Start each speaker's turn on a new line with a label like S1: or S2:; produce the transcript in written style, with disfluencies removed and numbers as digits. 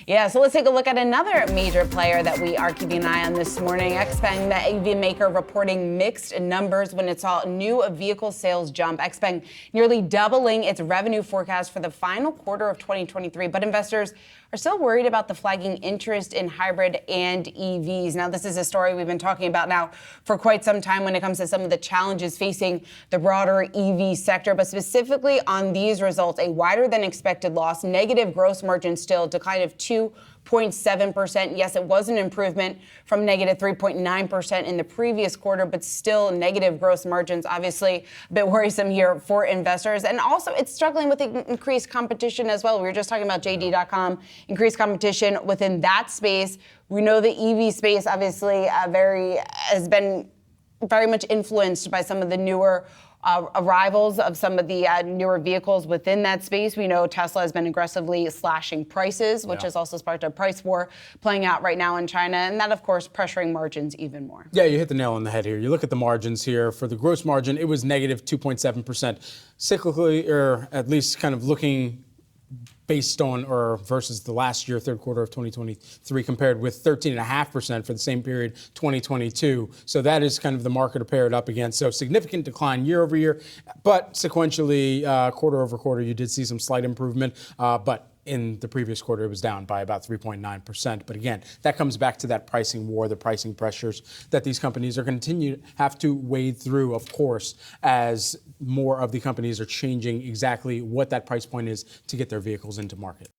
S1: Yeah, so let's take a look at another major player that we are keeping an eye on this morning. Xpeng, the EV maker, reporting mixed numbers when it saw new vehicle sales jump. Xpeng nearly doubling its revenue forecast for the final quarter of 2023. But investors are still worried about the flagging interest in hybrid and EVs. Now, this is a story we've been talking about now for quite some time when it comes to some of the challenges facing the broader EV sector, but specifically on these results, a wider than expected loss, negative gross margin still, decline of 2.7%. Yes, it was an improvement from negative 3.9% in the previous quarter, but still negative gross margins, obviously a bit worrisome here for investors. And also it's struggling with increased competition as well. We were just talking about JD.com, increased competition within that space. We know the EV space obviously has been very much influenced by some of the newer arrivals of some of the newer vehicles within that space. We know Tesla has been aggressively slashing prices, which has also sparked a price war playing out right now in China. And that, of course, pressuring margins even more.
S2: Yeah, you hit the nail on the head here. You look at the margins here. For the gross margin, it was negative 2.7%. Cyclically, or at least kind of looking based on or versus the last year, third quarter of 2023, compared with 13.5% for the same period, 2022. So that is kind of the marker to pair it up against. So significant decline year over year, but sequentially, quarter over quarter, you did see some slight improvement. But in the previous quarter, it was down by about 3.9%. But again, that comes back to that pricing war, the pricing pressures that these companies are going to continue to have to wade through, of course, as more of the companies are changing exactly what that price point is to get their vehicles into market.